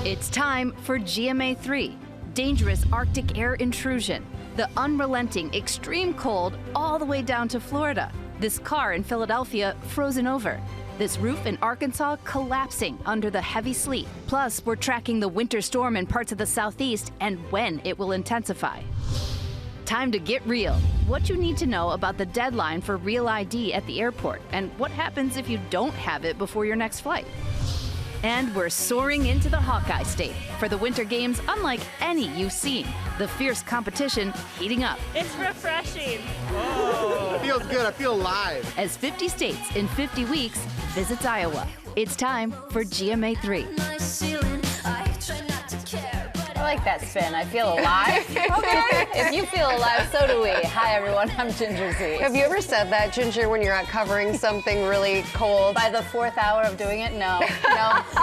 It's time for GMA3, dangerous Arctic air intrusion. The unrelenting extreme cold all the way down to Florida. This car in Philadelphia frozen over. This roof in Arkansas collapsing under the heavy sleet. Plus, we're tracking the winter storm in parts of the southeast and when it will intensify. Time to get real. What you need to know about the deadline for Real ID at the airport and what happens if you don't have it before your next flight. And we're soaring into the Hawkeye State for the Winter Games unlike any you've seen. The fierce competition heating up. It's refreshing. Oh, it feels good. I feel alive. As 50 states in 50 weeks visits Iowa. It's time for GMA3. I like that spin. I feel alive. Okay. If you feel alive, so do we. Hi, everyone. I'm Ginger Z. Have you ever said that, Ginger, when you're out covering something really cold? By the 4th hour of doing it, no.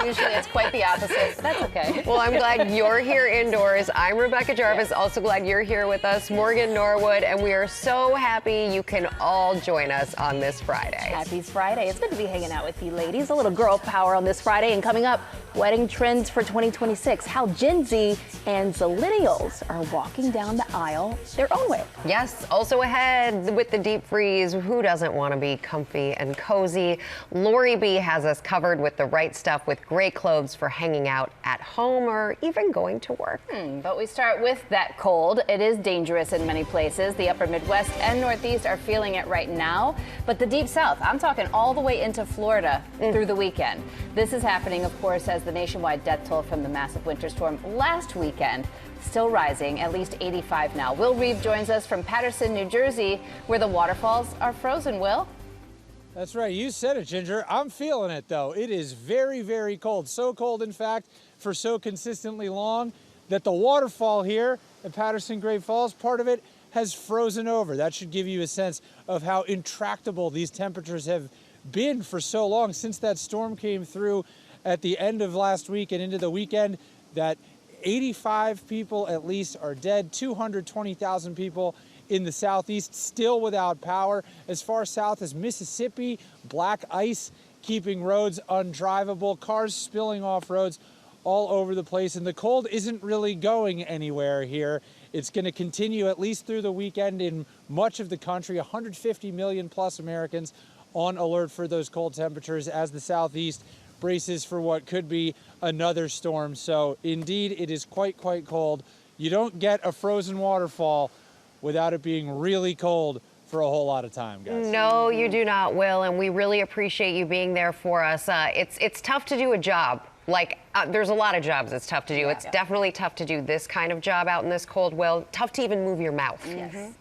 Usually it's quite the opposite, but that's okay. Well, I'm glad you're here indoors. I'm Rebecca Jarvis. Also glad you're here with us, Morgan Norwood, and we are so happy you can all join us on this Friday. Happy Friday. It's good to be hanging out with you ladies. A little girl power on this Friday. And coming up, wedding trends for 2026. How Gen Z and Zillennials are walking down the aisle their own way. Yes, also ahead with the deep freeze, who doesn't want to be comfy and cozy? Lori B has us covered with the right stuff with great clothes for hanging out at home or even going to work. But we start with that cold. It is dangerous in many places. The upper Midwest and Northeast are feeling it right now. But the deep South, I'm talking all the way into Florida through the weekend. This is happening, of course, as the nationwide death toll from the massive winter storm last weekend still rising, at least 85 now. Will Reeve joins us from Paterson, New Jersey, where the waterfalls are frozen. Will? That's right. You said it, Ginger. I'm feeling it, though. It is very, very cold. So cold, in fact, for so consistently long that the waterfall here at Paterson Great Falls, part of it has frozen over. That should give you a sense of how intractable these temperatures have been for so long since that storm came through at the end of last week and into the weekend. That 85 people at least are dead, 220,000 people in the southeast still without power. As far south as Mississippi, black ice keeping roads undrivable, cars spilling off roads all over the place. And the cold isn't really going anywhere here. It's going to continue at least through the weekend in much of the country. 150 million plus Americans on alert for those cold temperatures as the southeast braces for what could be another storm. So indeed, it is quite cold. You don't get a frozen waterfall without it being really cold for a whole lot of time, guys. No, you do not, Will, and we really appreciate you being there for us. It's tough to do a job. There's a lot of jobs it's tough to do. It's definitely tough to do this kind of job out in this cold, Will. Tough to even move your mouth. Yes.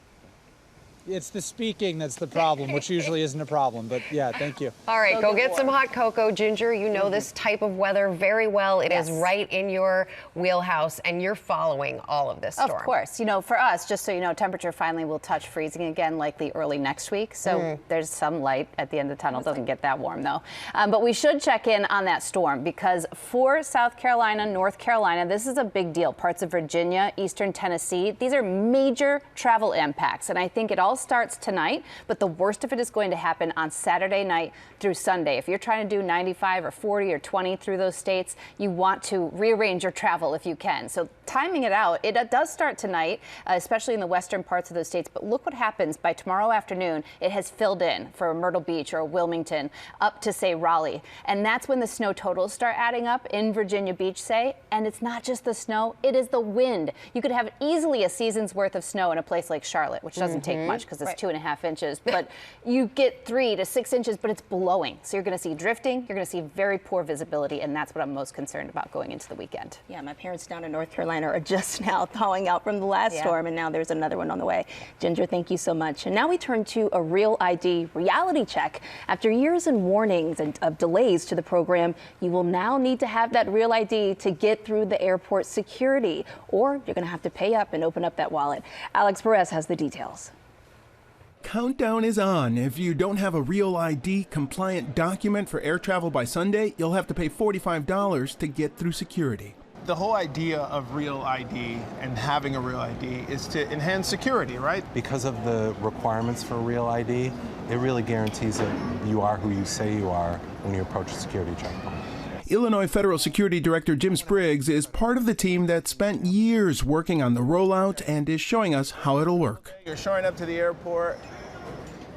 It's the speaking that's the problem, which usually isn't a problem, but yeah, thank you. All right, go get some hot cocoa. Ginger, you know this type of weather very well. It is right in your wheelhouse, and you're following all of this storm. Of course. You know, for us, just so you know, temperature finally will touch freezing again likely early next week. So there's some light at the end of the tunnel. It doesn't get that warm, though. But we should check in on that storm because for South Carolina, North Carolina, this is a big deal. Parts of Virginia, eastern Tennessee, these are major travel impacts. And I think it all starts tonight, but the worst of it is going to happen on Saturday night through Sunday. If you're trying to do 95 or 40 or 20 through those states, you want to rearrange your travel if you can. So timing it out, it does start tonight, especially in the western parts of those states. But look what happens by tomorrow afternoon. It has filled in for Myrtle Beach or Wilmington up to, say, Raleigh. And that's when the snow totals start adding up in Virginia Beach, say. And it's not just the snow, it is the wind. You could have easily a season's worth of snow in a place like Charlotte, which doesn't take much because it's 2.5 inches. But you get 3 to 6 inches, but it's blowing. So you're going to see drifting. You're going to see very poor visibility. And that's what I'm most concerned about going into the weekend. Yeah, my parents down in North Carolina are just now thawing out from the last storm, and now there's another one on the way. Ginger, thank you so much. And now we turn to a Real ID reality check. After years and warnings and of delays to the program, you will now need to have that Real ID to get through the airport security, or you're going to have to pay up and open up that wallet. Alex Perez has the details. Countdown is on. If you don't have a Real ID compliant document for air travel by Sunday, you'll have to pay $45 to get through security. The whole idea of Real ID and having a Real ID is to enhance security, right? Because of the requirements for Real ID, it really guarantees that you are who you say you are when you approach a security checkpoint. Illinois Federal Security Director Jim Spriggs is part of the team that spent years working on the rollout and is showing us how it'll work. You're showing up to the airport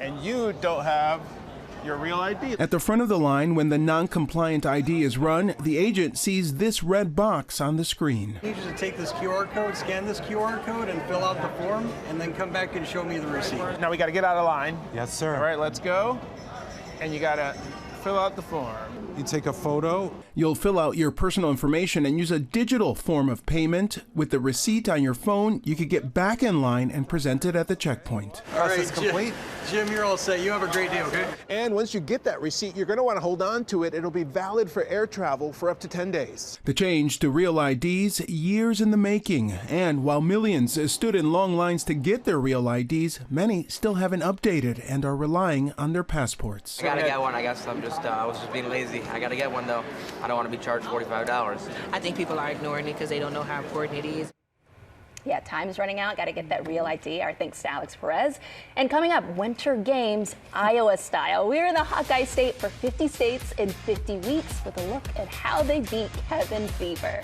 and you don't have your real ID. At the front of the line, when the non-compliant ID is run, the agent sees this red box on the screen. You just take this QR code, scan this QR code, and fill out the form, and then come back and show me the receipt. Now we got to get out of line. Yes, sir. All right, let's go. And you got to fill out the form. You take a photo. You'll fill out your personal information and use a digital form of payment. With the receipt on your phone, you could get back in line and present it at the checkpoint. Process complete. Jim, you're all set. You have a great day, okay? And once you get that receipt, you're going to want to hold on to it. It'll be valid for air travel for up to 10 days. The change to real IDs, years in the making. And while millions stood in long lines to get their real IDs, many still haven't updated and are relying on their passports. I gotta get one. I guess I was just being lazy. I gotta get one though. I don't want to be charged $45. I think people are ignoring it because they don't know how important it is. Yeah, time's running out. Got to get that real ID. Our thanks to Alex Perez. And coming up, Winter Games, Iowa style. We're in the Hawkeye State for 50 states in 50 weeks with a look at how they beat cabin fever.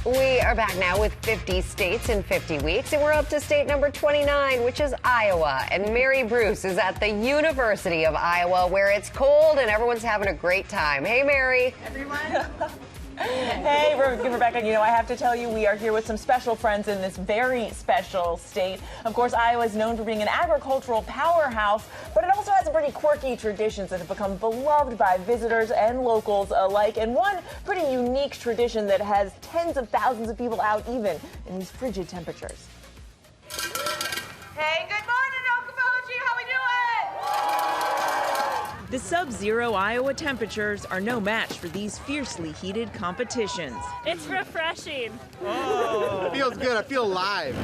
We are back now with 50 states in 50 weeks, and we're up to state number 29, which is Iowa. And Mary Bruce is at the University of Iowa, where it's cold and everyone's having a great time. Hey, Mary. Everyone. Hey, Rebecca, I have to tell you, we are here with some special friends in this very special state. Of course, Iowa is known for being an agricultural powerhouse, but it also has some pretty quirky traditions that have become beloved by visitors and locals alike. And one pretty unique tradition that has tens of thousands of people out even in these frigid temperatures. Hey, good morning, Okoboji. How we doing? The sub-zero Iowa temperatures are no match for these fiercely heated competitions. It's refreshing. Oh, it feels good. I feel alive.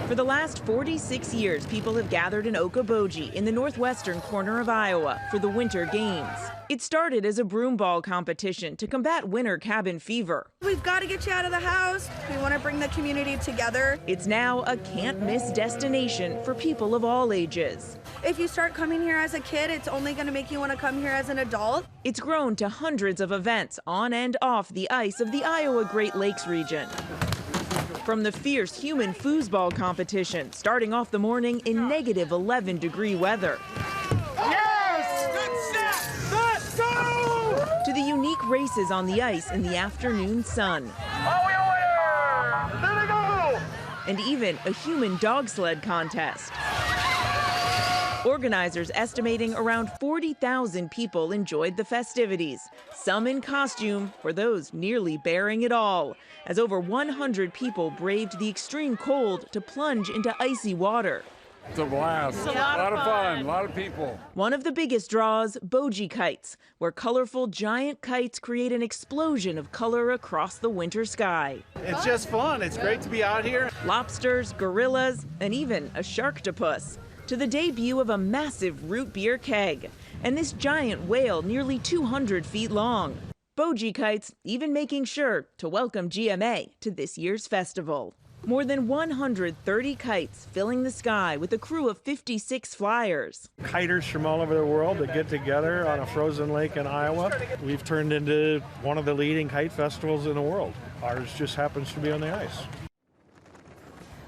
For the last 46 years, people have gathered in Okoboji in the northwestern corner of Iowa for the Winter Games. It started as a broomball competition to combat winter cabin fever. We've got to get you out of the house. We want to bring the community together. It's now a can't-miss destination for people of all ages. If you start coming here as a kid, it's only going to make you want to come here as an adult. It's grown to hundreds of events on and off the ice of the Iowa Great Lakes region. From the fierce human foosball competition, starting off the morning in negative 11-degree weather. Yes! Good set! Let's go! To the unique races on the ice in the afternoon sun. Oh, we are! There they go! And even a human dog sled contest. Organizers estimating around 40,000 people enjoyed the festivities, some in costume, for those nearly bearing it all, as over 100 people braved the extreme cold to plunge into icy water. It's a blast. It's a lot of fun. A lot of people. One of the biggest draws, bogie kites, where colorful giant kites create an explosion of color across the winter sky. It's just fun. It's great to be out here. Lobsters, gorillas, and even a sharktopus, to the debut of a massive root beer keg, and this giant whale nearly 200 feet long. Bogie kites even making sure to welcome GMA to this year's festival. More than 130 kites filling the sky with a crew of 56 flyers. Kiters from all over the world that get together on a frozen lake in Iowa. We've turned into one of the leading kite festivals in the world. Ours just happens to be on the ice.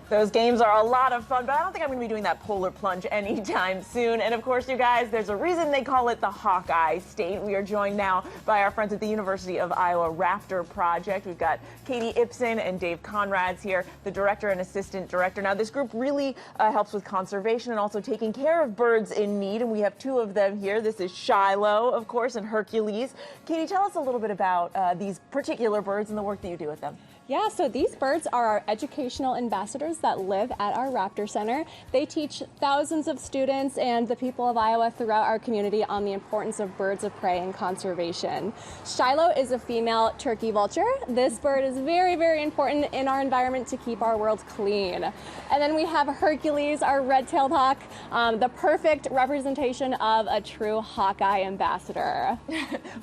Those games are a lot of fun, but I don't think I'm going to be doing that polar plunge anytime soon. And of course, you guys, there's a reason they call it the Hawkeye State. We are joined now by our friends at the University of Iowa Raptor Project. We've got Katie Ibsen and Dave Conrads here, the director and assistant director. Now, this group really helps with conservation and also taking care of birds in need, and we have two of them here. This is Shiloh, of course, and Hercules. Katie, tell us a little bit about these particular birds and the work that you do with them. Yeah, so these birds are our educational ambassadors that live at our Raptor Center. They teach thousands of students and the people of Iowa throughout our community on the importance of birds of prey and conservation. Shiloh is a female turkey vulture. This bird is very, very important in our environment to keep our world clean. And then we have Hercules, our red-tailed hawk, the perfect representation of a true Hawkeye ambassador.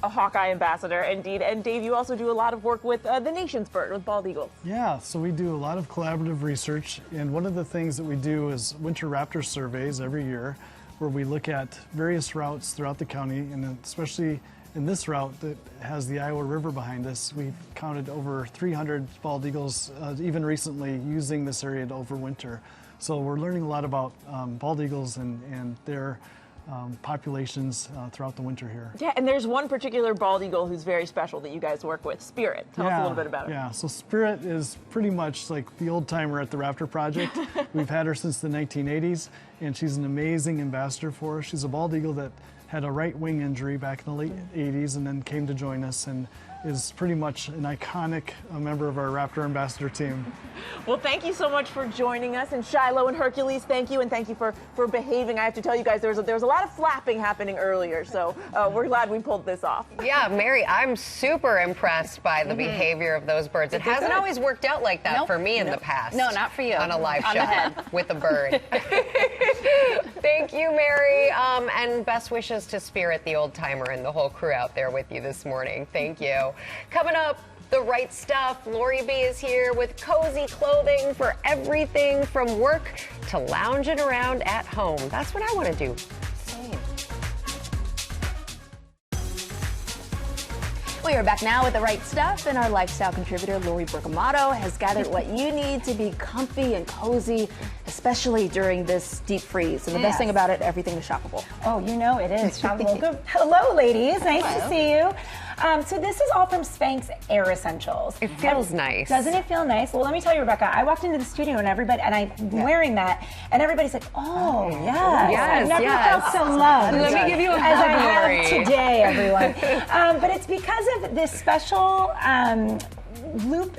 A Hawkeye ambassador, indeed. And Dave, you also do a lot of work with the nation's bird, with bald eagles. Yeah, so we do a lot of collaborative research, and one of the things that we do is winter raptor surveys every year. where we look at various routes throughout the county, and especially in this route that has the Iowa River behind us. We've counted over 300 bald eagles, even recently, using this area to overwinter. So we're learning a lot about bald eagles and their populations throughout the winter here. Yeah, and there's one particular bald eagle who's very special that you guys work with, Spirit. Tell us a little bit about her. Yeah, so Spirit is pretty much like the old timer at the Raptor Project. We've had her since the 1980s, and she's an amazing ambassador for us. She's a bald eagle that had a right wing injury back in the late 80s and then came to join us and is pretty much an iconic member of our Raptor Ambassador team. Well, thank you so much for joining us. And Shiloh and Hercules, thank you, and thank you for behaving. I have to tell you guys, there was a lot of flapping happening earlier, so we're glad we pulled this off. Yeah, Mary, I'm super impressed by the behavior of those birds. It hasn't always worked out like that for me in the past. No, not for you. On a live On show the head. with a bird. Thank you, Mary, and best wishes to Spirit, the old timer, and the whole crew out there with you this morning. Thank you. Coming up, the right stuff. Lori B is here with cozy clothing for everything from work to lounging around at home. That's what I want to do. Same. We are back now with the right stuff, and our lifestyle contributor, Lori Bergamato, has gathered what you need to be comfy and cozy, especially during this deep freeze. And the best thing about it, everything is shoppable. Oh, you know it is shoppable. Good. Hello, ladies. Nice to see you. So this is all from Spanx Air Essentials. It feels nice. Doesn't it feel nice? Well, let me tell you, Rebecca, I walked into the studio and I'm wearing that, and everybody's like, oh, yes. I've never felt so loved. Let me give you a as I hug, Lori. have today, everyone. But it's because of this special loop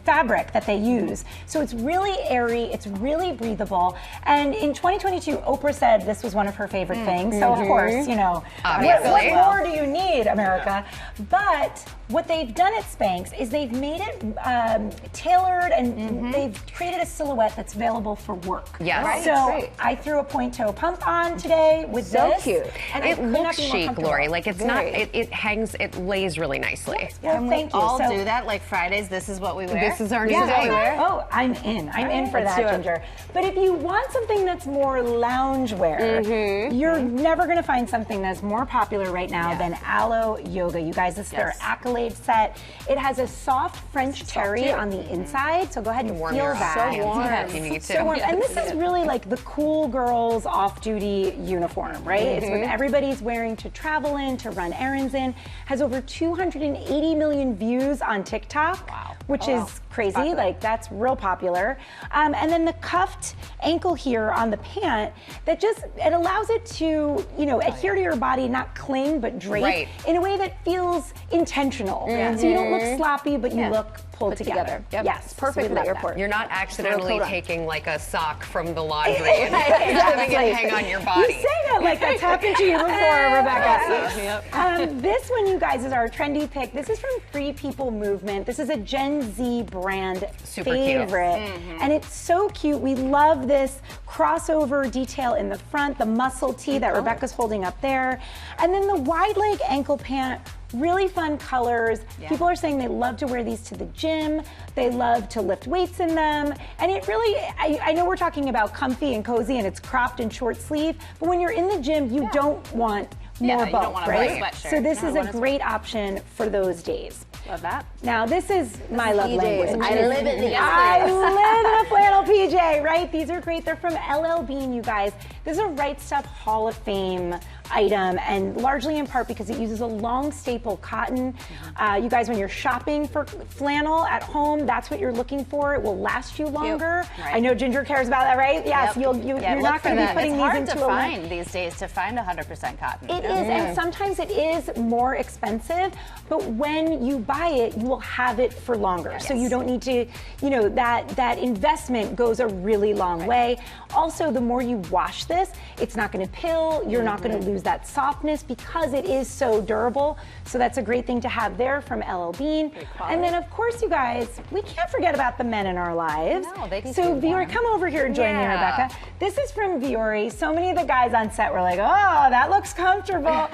fabric that they use. So it's really airy, it's really breathable. And in 2022, Oprah said this was one of her favorite things. So of course, you know, what more do you need, America? But what they've done at Spanx is they've made it tailored, and they've created a silhouette that's available for work. Yes. Right? So I threw a point toe pump on today with this. So cute. And it looks chic, comfortable. Lori. Like it's not, it hangs, it lays really nicely. Yeah, Can thank we you. all So- do that? Like Fridays, this is what we wear? This is our Yeah. new day. Oh, I'm in. I'm in for let's that, do it. Ginger. But if you want something that's more loungewear, you're never going to find something that's more popular right now than Aloe Yoga. You guys, this is their Accolade set. It has a soft French terry on the inside, so go ahead and Warm feel your that. hands warm. If you need to. So warm. And this is really like the cool girls off-duty uniform, right? It's what everybody's wearing to travel in, to run errands in. Has over 280 million views on TikTok, which is crazy. Like that's real popular. And then the cuffed ankle here on the pant that just, it allows it to, you know, adhere to your body, not cling, but drape in a way that feels intentional. So you don't look sloppy, but you look pulled together. Yep. Yes, Perfect for the airport. You're not accidentally Coat on. taking like a sock from the laundry and having it hang on your body. You say that like that's happened to you before, Rebecca. This one, you guys, is our trendy pick. This is from Free People Movement. This is a Gen Z brand favorite. And it's so cute. We love this crossover detail in the front, the muscle tee that Rebecca's holding up there. And then the wide leg ankle pant. Really fun colors. People are saying they love to wear these to the gym. They love to lift weights in them. And it really, I know we're talking about comfy and cozy and it's cropped and short sleeve, but when you're in the gym, you don't want more you both, don't want a right? sweatshirt. So this is want a great option for those days. Love that. Now this is my love PJs. language. I live in these. I live in a flannel PJ, right? These are great. They're from LL Bean, you guys. This is a Right Stuff Hall of Fame item, and largely in part because it uses a long staple cotton. You guys, when you're shopping for flannel at home, that's what you're looking for. It will last you longer. I know Ginger cares about that, right? Yes, you're not going to be putting these into to find these days to find 100% cotton. It is, and sometimes it is more expensive, but when you buy it, you will have it for longer. So you don't need to, you know, that investment goes a really long way. Also, the more you wash this, it's not going to pill, you're not going to lose that softness because it is so durable. So that's a great thing to have there from LL Bean. And then of course, you guys, we can't forget about the men in our lives. No, they can so keep Viore, warm. come over here and join me, Rebecca. This is from Viore. So many of the guys on set were like, oh, that looks comfortable.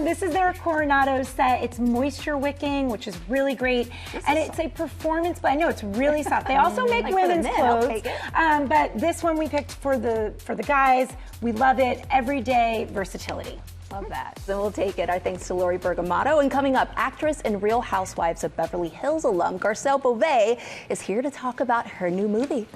This is their Coronado set. It's moisture wicking, which which is really great. And it's a performance, but I know it's really soft. They also make women's clothes, but this one we picked for the guys. We love it. Everyday versatility. Love that. Then we'll take it. Our thanks to Lori Bergamato. And coming up, actress and Real Housewives of Beverly Hills alum Garcelle Beauvais is here to talk about her new movie.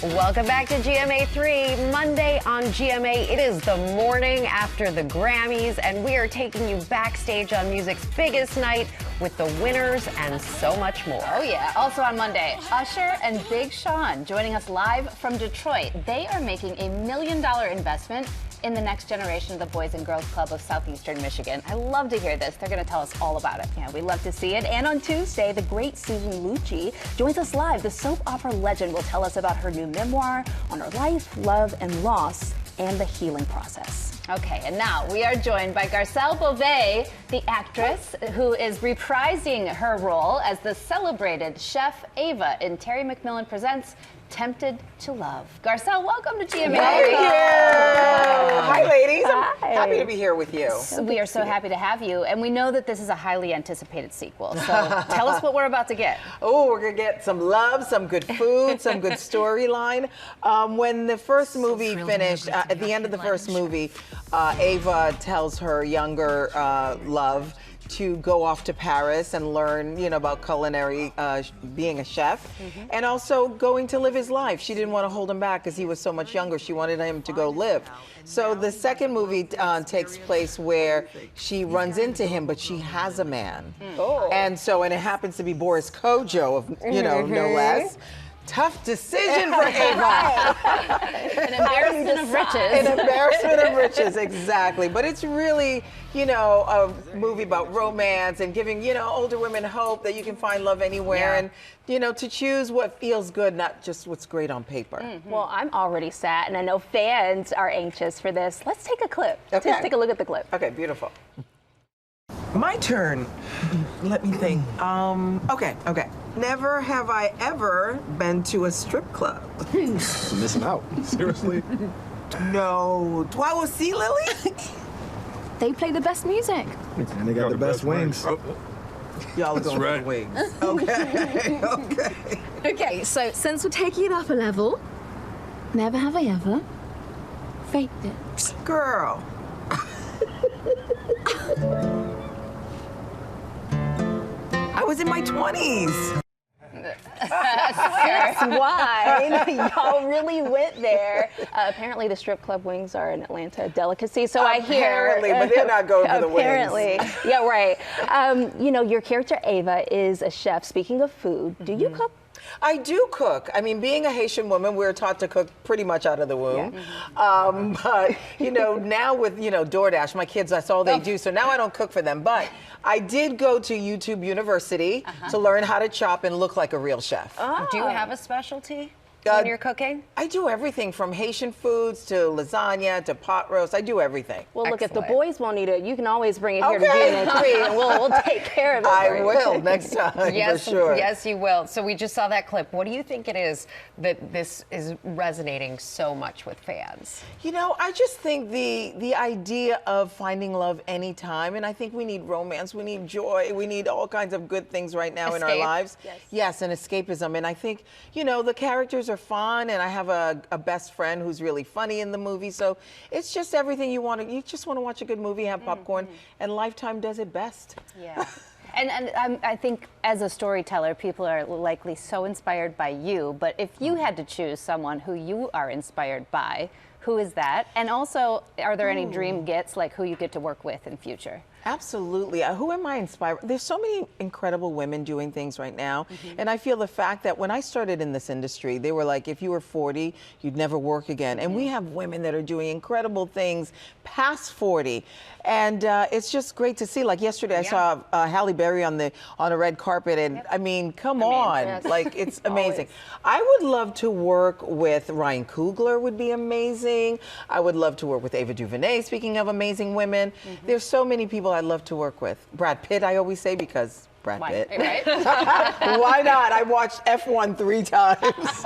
Welcome back to GMA3. Monday on GMA, it is the morning after the Grammys, and we are taking you backstage on music's biggest night with the winners and so much more. Oh yeah, also on Monday, Usher and Big Sean joining us live from Detroit. They are making $1 million investment in the next generation of the Boys and Girls Club of Southeastern Michigan. I love to hear this. They're going to tell us all about it. Yeah, we love to see it. And on Tuesday, the great Susan Lucci joins us live. The soap opera legend will tell us about her new memoir on her life, love, and loss, and the healing process. Okay, and now we are joined by Garcelle Beauvais, the actress who is reprising her role as the celebrated chef Ava in Terry McMillan Presents Tempted to Love. Garcelle, welcome to GMA. Thank you. Hi, ladies. Hi. I'm happy to be here with you. We are so happy to have you, and we know that this is a highly anticipated sequel. So tell us what we're about to get. Oh, we're going to get some love, some good food, some good storyline. When the first movie finished, at the end of the first movie, Ava tells her younger love to go off to Paris and learn, about culinary, being a chef, and also going to live his life. She didn't want to hold him back because he was so much younger. She wanted him to go live. So the second movie takes place where she runs into him, but she has a man. And it happens to be Boris Kodjoe, of, no less. Tough decision for Ava. An embarrassment of riches. An embarrassment of riches, exactly. But it's really, a movie about romance and giving, older women hope that you can find love anywhere and, to choose what feels good, not just what's great on paper. Well, I'm already sad, and I know fans are anxious for this. Let's take a clip. Okay. Let's take a look at the clip. Okay, beautiful. My turn. Let me think. Okay. Never have I ever been to a strip club. Missing out. Seriously? No. Do I will see Lily? They play the best music. And they got the best wings. Y'all are going for the wings. Okay. Okay, so since we're taking it up a level, never have I ever faked it. Girl. I was in my 20s. That's why y'all really went there. Apparently, the strip club wings are an Atlanta delicacy, so I hear. Apparently, but they're not going for the wings. Apparently, yeah, right. Your character Ava is a chef. Speaking of food, do you cook? I do cook. I mean, being a Haitian woman, we're taught to cook pretty much out of the womb. Yeah. But, now with, DoorDash, my kids, that's all they do. So now I don't cook for them. But I did go to YouTube University to learn how to chop and look like a real chef. Do you have a specialty when you're cooking? I do everything from Haitian foods to lasagna to pot roast. I do everything. Well, look, if the boys won't eat it, you can always bring it here to GMA3 and we'll take care of it. I will next time, yes, for sure. Yes, you will. So we just saw that clip. What do you think it is that this is resonating so much with fans? I just think the idea of finding love anytime, and I think we need romance, we need joy, we need all kinds of good things right now in our lives. Yes, and escapism. And I think, the characters are fun, and I have a best friend who's really funny in the movie. So it's just everything you want to. You just want to watch a good movie, have popcorn, and Lifetime does it best. Yeah. And I think as a storyteller, people are likely so inspired by you. But if you had to choose someone who you are inspired by, who is that? And also, are there any dream gets, like who you get to work with in future? Absolutely. Who am I inspired? There's so many incredible women doing things right now. And I feel the fact that when I started in this industry, they were like, if you were 40, you'd never work again. And we have women that are doing incredible things past 40. And it's just great to see. Like yesterday, I saw Halle Berry on a red carpet. And I mean, come on. Like, it's amazing. I would love to work with Ryan Coogler, would be amazing. I would love to work with Ava DuVernay, speaking of amazing women. There's so many people I'd love to work with. Brad Pitt, I always say, because Brad Pitt. Right? Why not? I watched F1 3 times.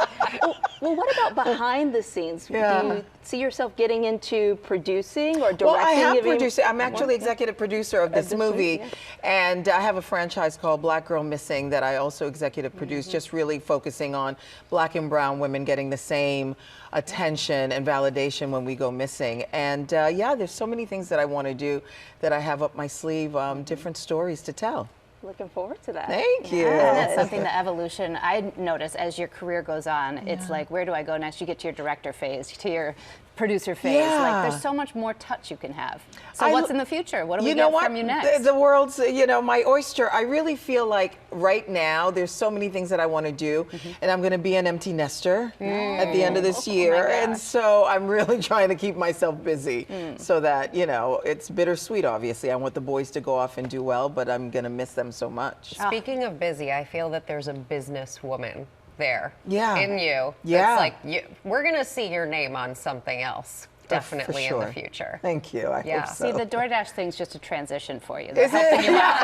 Well, what about behind the scenes? Yeah. Do you see yourself getting into producing or directing? Well, I have Giving- produced it. I'm actually executive producer of this movie, and I have a franchise called Black Girl Missing that I also executive produce, just really focusing on Black and brown women getting the same attention and validation when we go missing. And yeah, there's so many things that I want to do that I have up my sleeve, different stories to tell. Looking forward to that. Thank you. And that's something, the evolution I notice as your career goes on. It's like, where do I go next? You get to your director phase, to your producer phase. Like, there's so much more touch you can have. So what's in the future? What do we get from you next? The world's, my oyster. I really feel like right now there's so many things that I want to do, and I'm going to be an empty nester at the end of this year, and so I'm really trying to keep myself busy so that, it's bittersweet, obviously. I want the boys to go off and do well, but I'm going to miss them so much. Speaking of busy, I feel that there's a businesswoman there in you. Yeah. It's like, we're going to see your name on something else. Definitely in the future. Thank you. I hope so. See, the DoorDash thing's just a transition for you. Is They're helping you out.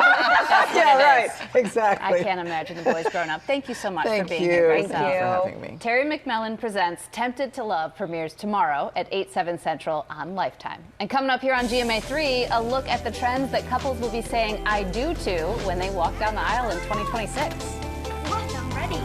That's what it is. Exactly. I can't imagine the boys growing up. Thank you so much Thank for being you. here. Thank you for having me. Terry McMillan presents Tempted to Love premieres tomorrow at 8/7 Central on Lifetime. And coming up here on GMA3, a look at the trends that couples will be saying I do to when they walk down the aisle in 2026. What? I'm ready.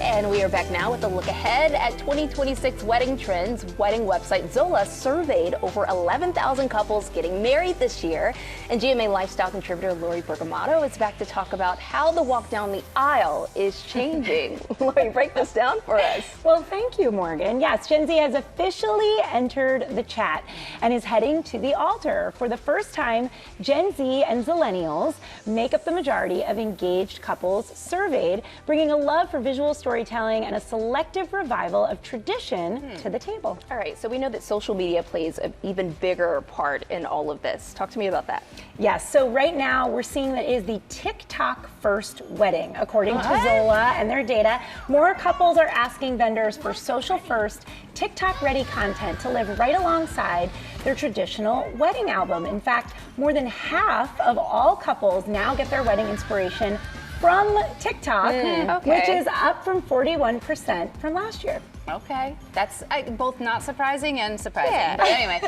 And we are back now with a look ahead at 2026 wedding trends. Wedding website Zola surveyed over 11,000 couples getting married this year. And GMA lifestyle contributor Lori Bergamatto is back to talk about how the walk down the aisle is changing. Lori, break this down for us. Well, thank you, Morgan. Yes, Gen Z has officially entered the chat and is heading to the altar. For the first time, Gen Z and Zillennials make up the majority of engaged couples surveyed, bringing a love for visual storytelling and a selective revival of tradition to the table. All right, so we know that social media plays an even bigger part in all of this. Talk to me about that. Yes, so right now we're seeing that it is the TikTok first wedding, according to Zola and their data. More couples are asking vendors for social first, TikTok ready content to live right alongside their traditional wedding album. In fact, more than half of all couples now get their wedding inspiration from TikTok, which is up from 41% from last year. Okay, that's both not surprising and surprising. But anyway,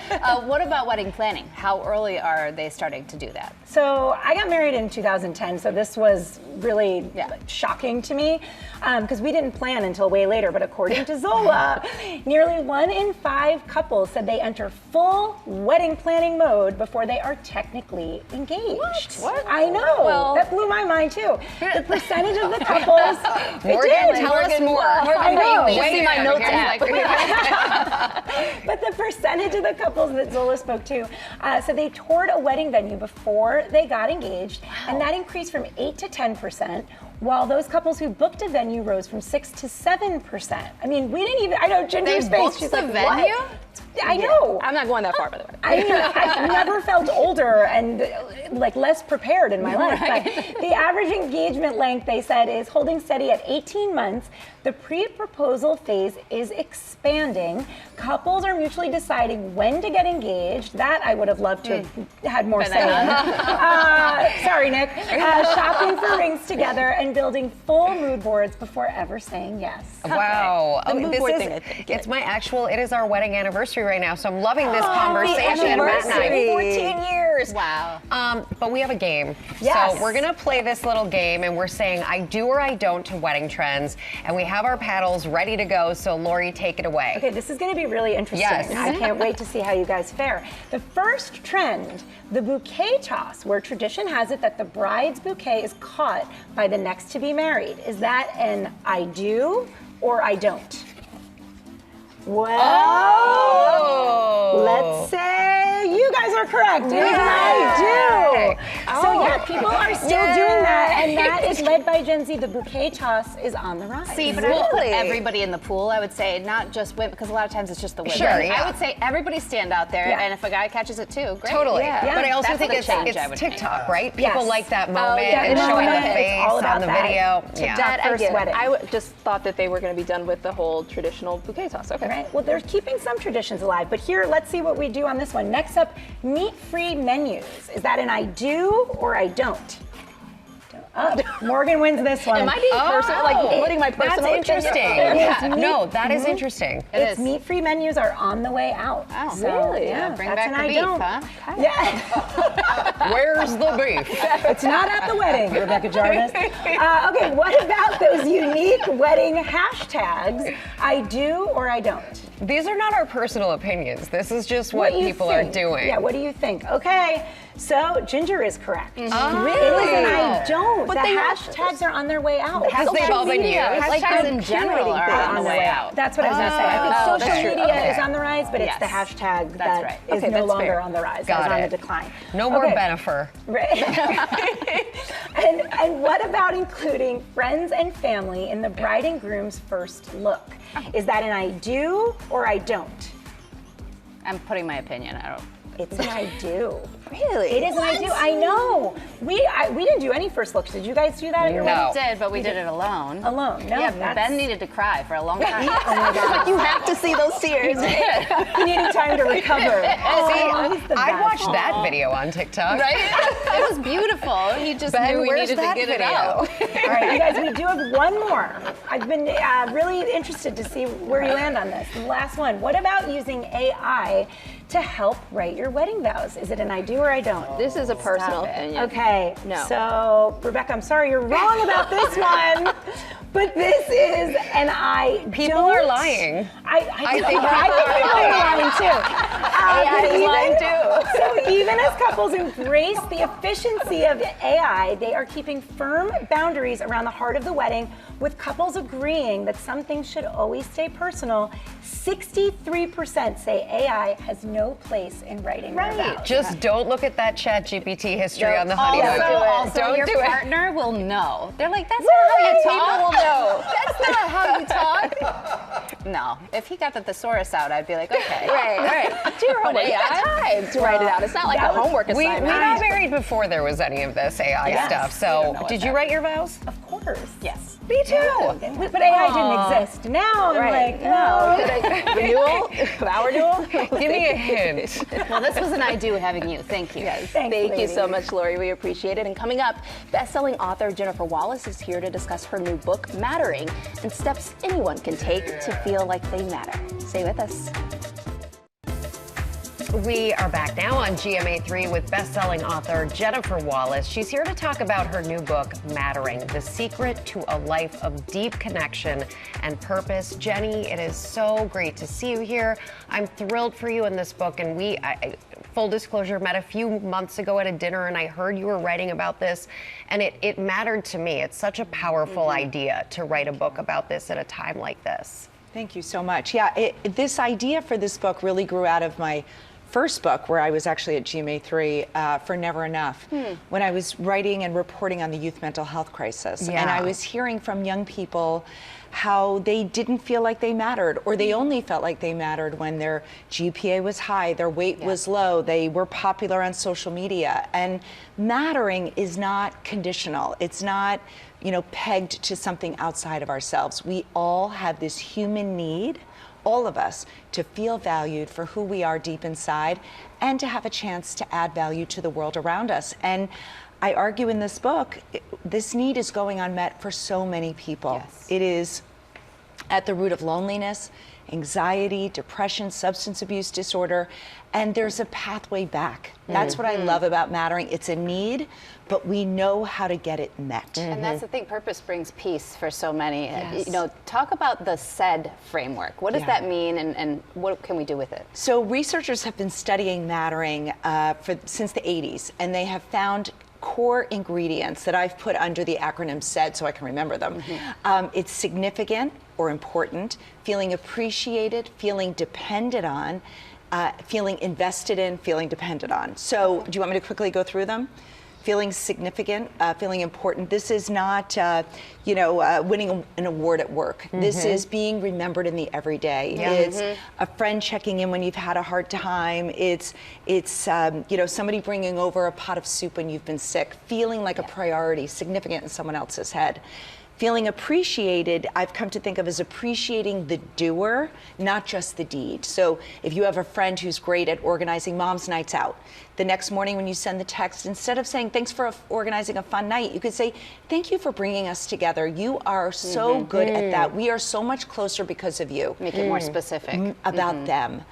what about wedding planning? How early are they starting to do that? So I got married in 2010, so this was really shocking to me because we didn't plan until way later. But according to Zola, nearly 1 in 5 couples said they enter full wedding planning mode before they are technically engaged. What? I know. Well, that blew my mind too. The percentage of the couples. Morgan, tell us more. I know. You see my notes app. But the percentage of the couples that Zola spoke to said they toured a wedding venue before they got engaged, and that increased from 8 to 10%, while those couples who booked a venue rose from 6 to 7%. I mean, we didn't even, I know Ginger's face, she's like, venue? What? I know. I'm not going that far, by the way. I mean, I've never felt older and like less prepared in my life. But the average engagement length, they said, is holding steady at 18 months. The pre-proposal phase is expanding. Couples are mutually deciding when to get engaged. That I would have loved to have had more say in. Sorry, Nick. Shopping for rings together and building full mood boards before ever saying yes. Wow. The mood This board is, thing, I think. it is our wedding anniversary right now, so I'm loving this conversation. Matt and I, 14 years. Wow. But we have a game. Yes. So we're going to play this little game, and we're saying I do or I don't to wedding trends, and we have our paddles ready to go, so Lori, take it away. Okay, this is going to be really interesting. Yes. I can't wait to see how you guys fare. The first trend, the bouquet toss, where tradition has it that the bride's bouquet is caught by the next to be married. Is that an I do or I don't? Well, let's say you guys are correct. It is an I do. So yeah, people are still doing that. And that is led by Gen Z. The bouquet toss is on the rise. See, but I would put everybody in the pool. I would say not just women, because a lot of times it's just the women. Sure, yeah. I would say everybody stand out there, and if a guy catches it too, great. Totally. Yeah. But I also That's think the it's change I would TikTok, make. right? People like that moment yeah, and showing the moment. face It's all about on the that. video. TikTok Yeah. I first get it. wedding. I just thought that they were going to be done with the whole traditional bouquet toss. Okay. Right. Well, they're keeping some traditions alive, but here, let's see what we do on this one. Next up, meat-free menus. Is that an I do or I don't? Oh, Morgan wins this one. Am I being personal? Like putting my personal That's interesting. opinion? No, that is interesting. It's meat-free menus are on the way out. Oh, so, really? Yeah, Bring that's back an the I beef, don't. huh? Yeah. Where's the beef? It's not at the wedding, Rebecca Jarvis. Okay, what about those unique wedding hashtags? I do or I don't? These are not our personal opinions. This is just what do you people are think? doing. Yeah, what do you think? Okay, so Ginger is correct. Oh, It is an I don't. But the they hashtags are on their way out. Because they've all been used. Hashtags in general are on the way out. That's what I was going to say. I think that's social true. media Okay. is on the rise, but it's Yes. the hashtag That's that right. is Okay, no that's longer fair. on the rise. Got It's on it. the decline. No more Okay. Benifer. Right. and what about including friends and family in the bride and groom's first look? Is that an I do or I don't? I'm putting my opinion. I don't. It's an I do. Really? It is an I do. I know. We didn't do any first looks. Did you guys do that at your No. wedding? We did, but we did it alone. Alone. No, Yeah, that's- Ben needed to cry for a long time. Oh my God. You have to see those tears. He needed time to recover. See, I watched that video on TikTok. Right? It was beautiful. He just Ben, knew we where's needed to that get it video? out. All right, you guys, we do have one more. I've been really interested to see where you land on this. The last one. What about using AI to help write your wedding vows? Is it an I do or I don't? This is a personal opinion. Okay. No. So, Rebecca, I'm sorry you're wrong about this one. But this is an I People don't. are lying. I think people are lying too. AI is lying too. So even as couples embrace the efficiency of AI, they are keeping firm boundaries around the heart of the wedding, with couples agreeing that some things should always stay personal. 63% say AI has no place in writing their vows. Just don't look at that ChatGPT history on the honeymoon. Also, Don't your do it. partner will know. They're like, that's not how you talk. People will know. That's not how you talk. No. If he got the thesaurus out, I'd be like, okay. Right. Do your homework. You got time to write it out. It's not like a homework We assignment. got married before there was any of this AI stuff. So, did you write your vows? Of course. Yes. Me too. But AI didn't exist. Now I'm like, no. Renewal? Vow renewal? Give me a hint. Well, this was an I do having you. Thank you. Thanks, Thank you so lady. much, Lori. We appreciate it. And coming up, best-selling author Jennifer Wallace is here to discuss her new book, Mattering, and steps anyone can take to feel like they matter. Stay with us. We are back now on GMA3 with best-selling author Jennifer Wallace. She's here to talk about her new book, Mattering, The Secret to a Life of Deep Connection and Purpose. Jenny, it is so great to see you here. I'm thrilled for you in this book, and full disclosure, met a few months ago at a dinner, and I heard you were writing about this, and it mattered to me. It's such a powerful idea to write a book about this at a time like this. Thank you so much. Yeah, this idea for this book really grew out of my first book, where I was actually at GMA3 for Never Enough, when I was writing and reporting on the youth mental health crisis. Yeah. And I was hearing from young people how they didn't feel like they mattered, or they only felt like they mattered when their GPA was high, their weight was low, they were popular on social media. And mattering is not conditional. It's not, pegged to something outside of ourselves. We all have this human need, all of us, to feel valued for who we are deep inside and to have a chance to add value to the world around us. And I argue in this book, this need is going unmet for so many people. Yes. It is at the root of loneliness, anxiety, depression, substance abuse disorder, and there's a pathway back. That's what I love about Mattering. It's a need, but we know how to get it met. And that's the thing, purpose brings peace for so many. Yes. Talk about the SAID framework. What does that mean, and what can we do with it? So researchers have been studying Mattering since the 80s, and they have found core ingredients that I've put under the acronym SAID so I can remember them. It's significant or important, feeling appreciated, feeling depended on, feeling invested in, feeling dependent on. So do you want me to quickly go through them? feeling significant, feeling important. This is not, winning an award at work. This is being remembered in the everyday. It's a friend checking in when you've had a hard time. It's somebody bringing over a pot of soup when you've been sick, feeling like a priority, significant in someone else's head. Feeling appreciated, I've come to think of as appreciating the doer, not just the deed. So if you have a friend who's great at organizing mom's nights out, the next morning when you send the text, instead of saying thanks for organizing a fun night, you could say thank you for bringing us together. You are so good at that. We are so much closer because of you. Make it more specific. About them.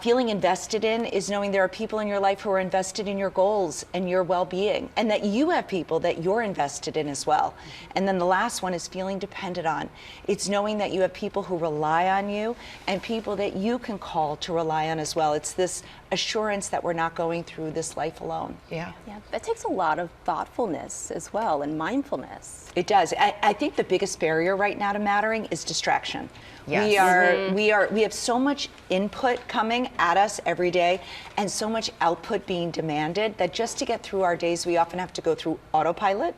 Feeling invested in is knowing there are people in your life who are invested in your goals and your well-being, and that you have people that you're invested in as well. And then the last one is feeling dependent on. It's knowing that you have people who rely on you and people that you can call to rely on as well. It's this assurance that we're not going through this life alone. Yeah, that takes a lot of thoughtfulness as well and mindfulness. It does. I think the biggest barrier right now to mattering is distraction. Yes. We have so much input coming at us every day and so much output being demanded that just to get through our days, we often have to go through autopilot.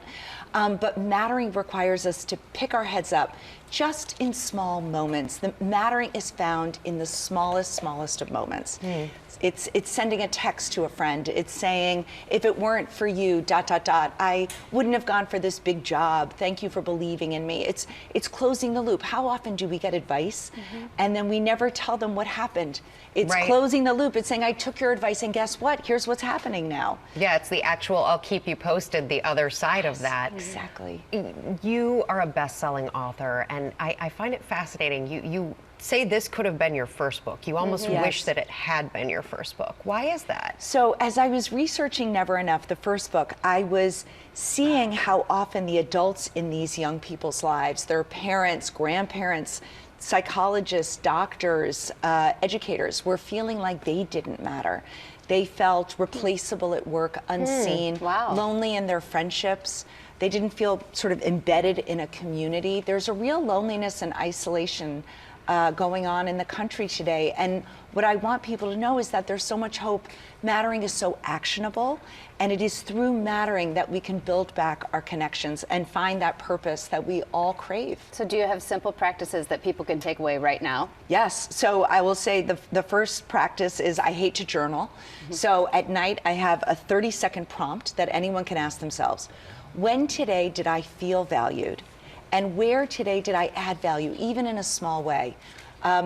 But mattering requires us to pick our heads up just in small moments. The mattering is found in the smallest of moments. It's sending a text to a friend. It's saying, if it weren't for you, ... I wouldn't have gone for this big job. Thank you for believing in me. It's closing the loop. How often do we get advice and then we never tell them what happened? It's closing the loop. It's saying, I took your advice and guess what? Here's what's happening now. Yeah, it's the actual I'll keep you posted, the other side of that. Exactly. You are a best-selling author, and I find it fascinating. You say this could have been your first book. You almost wish that it had been your first book. Why is that? So as I was researching Never Enough, the first book, I was seeing how often the adults in these young people's lives, their parents, grandparents, psychologists, doctors, educators, were feeling like they didn't matter. They felt replaceable at work, unseen, lonely in their friendships. They didn't feel sort of embedded in a community. There's a real loneliness and isolation going on in the country today. And what I want people to know is that there's so much hope. Mattering is so actionable, and it is through mattering that we can build back our connections and find that purpose that we all crave. So do you have simple practices that people can take away right now? Yes. So I will say the first practice is I hate to journal. So at night I have a 30-second prompt that anyone can ask themselves. When today did I feel valued? And where today did I add value, even in a small way?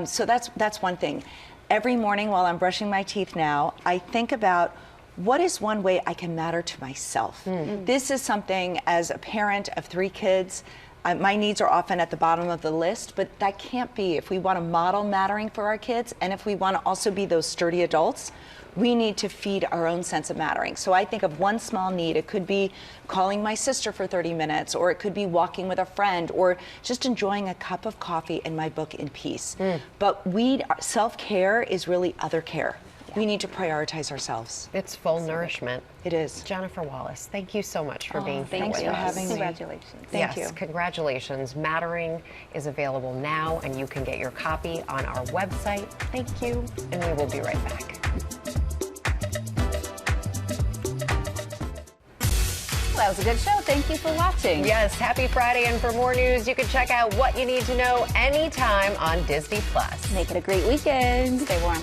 So that's one thing. Every morning while I'm brushing my teeth now, I think about what is one way I can matter to myself? This is something, as a parent of 3 kids, my needs are often at the bottom of the list, but that can't be. If we want to model mattering for our kids, and if we want to also be those sturdy adults, we need to feed our own sense of mattering. So I think of one small need. It could be calling my sister for 30 minutes, or it could be walking with a friend, or just enjoying a cup of coffee and my book in peace. But self-care is really other care. We need to prioritize ourselves. It's full nourishment. It is. Jennifer Wallace, thank you so much for being here with us. Thanks for having me. Congratulations. Thank you. Yes, congratulations. Mattering is available now, and you can get your copy on our website. Thank you, and we will be right back. That was a good show. Thank you for watching. Yes, happy Friday, and for more news, you can check out What You Need to Know anytime on Disney+. Make it a great weekend. Stay warm.